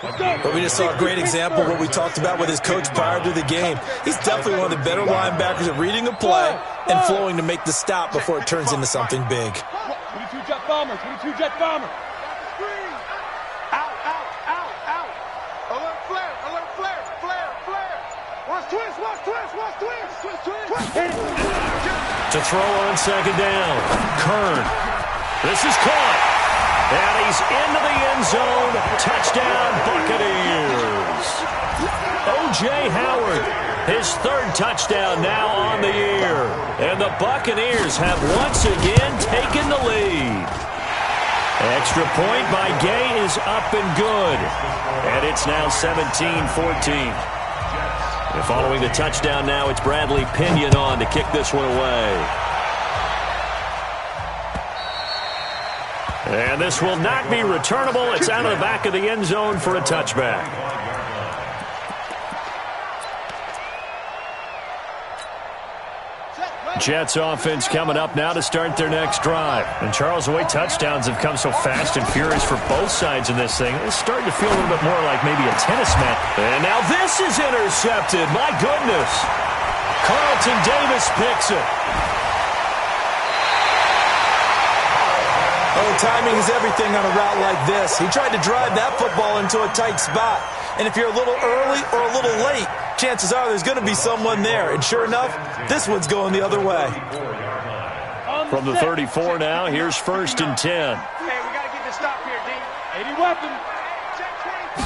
E: But we just saw a great example of what we talked about with his coach prior to the game. He's definitely one of the better linebackers at reading a play and flowing to make the stop before it turns into something big.
B: 22 jet bomber, 22 jet bomber. Out, out, out, out. Alert flare, alert flare, flare, flare. Watch twist, watch twist, watch twist, twist, twist.
D: To throw on second down. Kern. This is caught. And he's into the end zone. Touchdown, Buccaneers. O.J. Howard, his third touchdown now on the year. And the Buccaneers have once again taken the lead. Extra point by Gay is up and good. And it's now 17-14. And following the touchdown now, it's Bradley Pinion on to kick this one away. And this will not be returnable. It's out of the back of the end zone for a touchback. Jets offense coming up now to start their next drive. And Charles, the way touchdowns have come so fast and furious for both sides in this thing, it's starting to feel a little bit more like maybe a tennis match. And now this is intercepted. My goodness. Carlton Davis picks it.
E: Oh, timing is everything on a route like this. He tried to drive that football into a tight spot. And if you're a little early or a little late, chances are there's going to be someone there. And sure enough, this one's going the other way.
D: From the 34 now, here's 1st and 10.
B: Hey, we got to get this stop here, D. 80 weapon.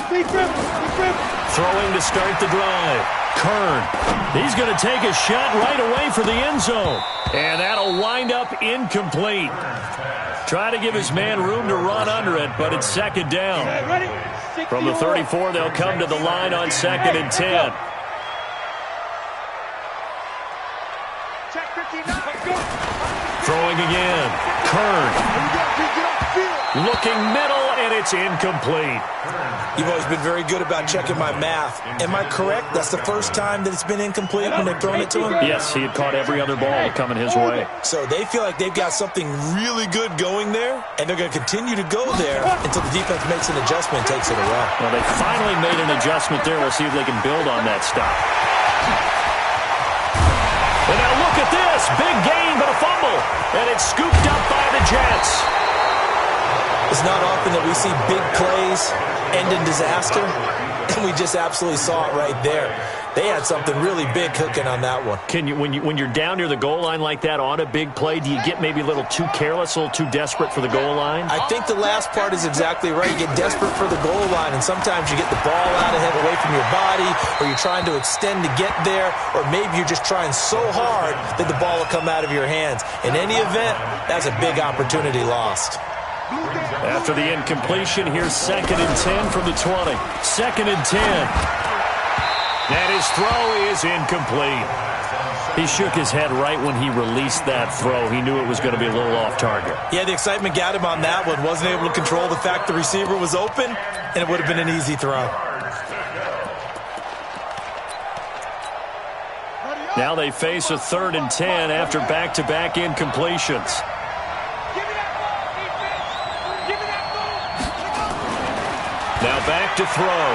B: Speed grip, speed grip.
D: Throwing to start the drive. Kern. He's going to take a shot right away for the end zone. And that'll wind up incomplete. Try to give his man room to run under it, but it's second down. From the 34, they'll come to the line on 2nd and 10. Throwing again. Kern. Looking middle, and it's incomplete.
E: You've always been very good about checking my math. Am I correct? That's the first time that it's been incomplete when they've thrown it to him?
D: Yes, he had caught every other ball coming his way.
E: So they feel like they've got something really good going there, and they're going to continue to go there until the defense makes an adjustment and takes it away.
D: Well, they finally made an adjustment there. We'll see if they can build on that stop. And now look at this. Big gain, but a fumble. And it's scooped up by the Jets.
E: It's not often that we see big plays end in disaster, and we just absolutely saw it right there. They had something really big cooking on that one.
D: Can you, when you're down near the goal line like that on a big play, do you get maybe a little too careless, a little too desperate for the goal line?
E: I think the last part is exactly right. You get desperate for the goal line, and sometimes you get the ball out ahead away from your body, or you're trying to extend to get there, or maybe you're just trying so hard that the ball will come out of your hands. In any event, that's a big opportunity lost.
D: After the incompletion, here's 2nd and 10 from the 20. 2nd and 10. And his throw is incomplete. He shook his head right when he released that throw. He knew it was going to be a little off target.
E: Yeah, the excitement got him on that one. Wasn't able to control the fact the receiver was open, and it would have been an easy throw.
D: Now they face a 3rd and 10 after back-to-back incompletions. Now back to throw.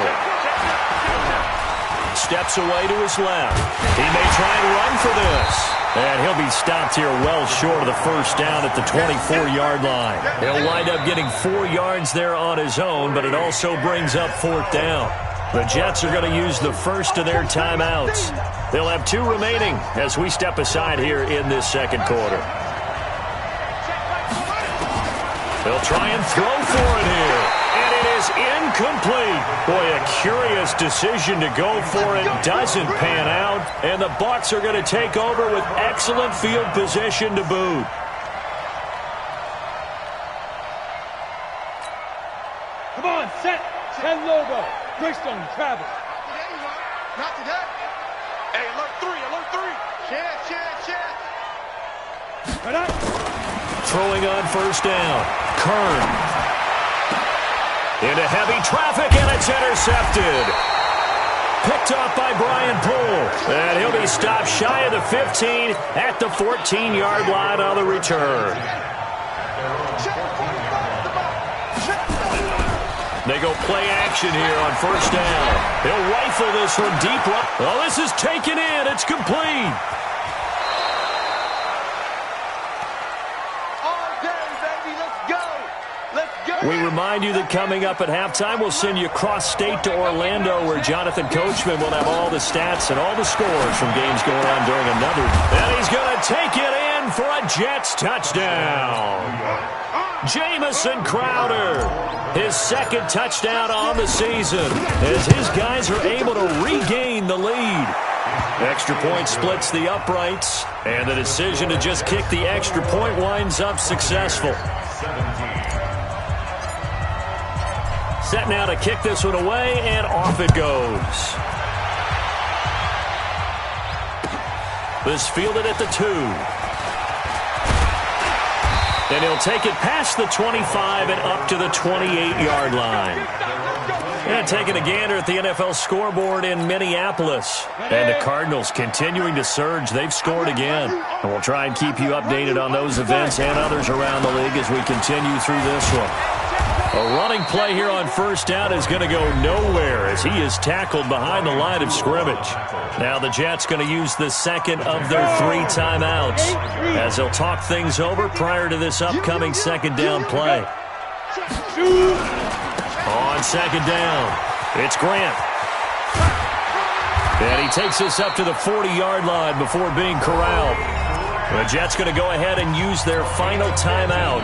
D: Steps away to his left. He may try and run for this. And he'll be stopped here well short of the first down at the 24-yard line. He'll wind up getting 4 yards there on his own, but it also brings up 4th down. The Jets are going to use the first of their timeouts. They'll have 2 remaining as we step aside here in this second quarter. They'll try and throw for it here. And it is incomplete. Boy, a curious decision to go for it. Doesn't pan out. And the Bucs are going to take over with excellent field position to boot.
B: Come on, set. 10 logo. Greystone, Travis. Not today. Hey, alert 3, alert 3. Chance. Right up.
D: Throwing on first down. Kern. Into heavy traffic, and it's intercepted. Picked off by Brian Poole. And he'll be stopped shy of the 15 at the 14-yard line on the return. They go play action here on first down. He'll rifle this one deep right. Oh, this is taken in. It's complete. We remind you that coming up at halftime, we'll send you cross-state to Orlando, where Jonathan Coachman will have all the stats and all the scores from games going on during another. And he's going to take it in for a Jets touchdown. Jamison Crowder, his second touchdown on the season, as his guys are able to regain the lead. Extra point splits the uprights, and the decision to just kick the extra point winds up successful. Set now to kick this one away, and off it goes. This fielded at the 2. And he'll take it past the 25 and up to the 28-yard line. And taking a gander at the NFL scoreboard in Minneapolis. And the Cardinals continuing to surge. They've scored again. And we'll try and keep you updated on those events and others around the league as we continue through this one. A running play here on first down is going to go nowhere as he is tackled behind the line of scrimmage. Now the Jets going to use the second of their 3 timeouts as they'll talk things over prior to this upcoming second down play. On second down, it's Grant. And he takes this up to the 40-yard line before being corralled. The Jets going to go ahead and use their final timeout.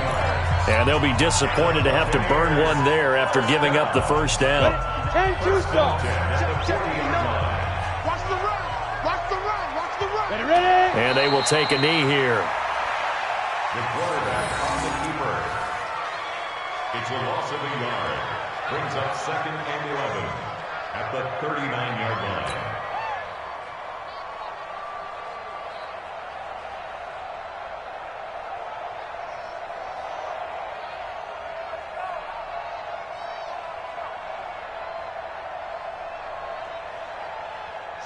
D: And they'll be disappointed to have to burn one there after giving up the first down.
B: Watch the run. Watch the run. Watch the run. Ready?
D: And they will take a knee here.
F: The quarterback on the keeper. It's a loss of a yard. Brings up second and 11 at the 39-yard line.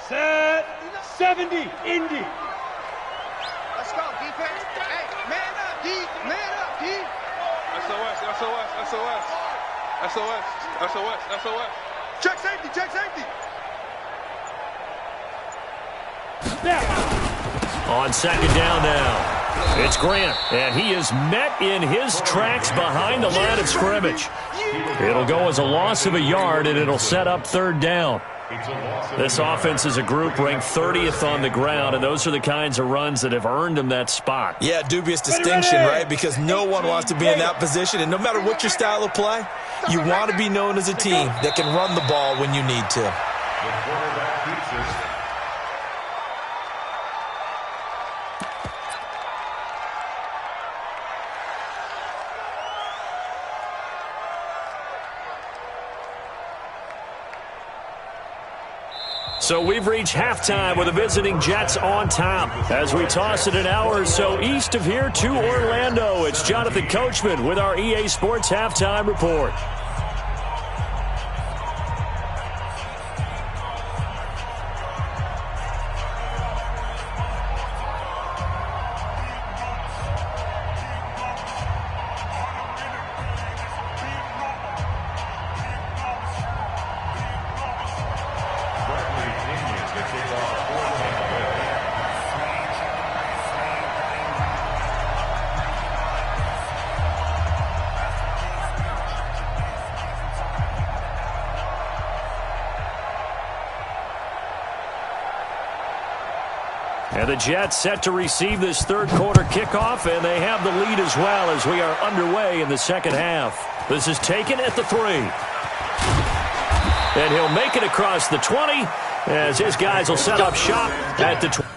B: Set 70, Indy.
I: Let's go, defense. Hey, man up, D. Man up, D.
B: SOS, SOS, SOS. SOS, SOS, SOS. Check safety, check safety.
D: On second down now, it's Grant, and he is met in his tracks behind the line of scrimmage. It'll go as a loss of a yard, and it'll set up third down. This offense is a group ranked 30th on the ground, and those are the kinds of runs that have earned them that spot.
E: Yeah, dubious distinction, right? Because no one wants to be in that position, and no matter what your style of play, you want to be known as a team that can run the ball when you need to.
F: The quarterback keeps it.
D: So we've reached halftime with the visiting Jets on top. As we toss it an hour or so east of here to Orlando, it's Jonathan Coachman with our EA Sports Halftime Report. And the Jets set to receive this third quarter kickoff, and they have the lead as well as we are underway in the second half. This is taken at the 3. And he'll make it across the 20 as his guys will set up shop at the 20.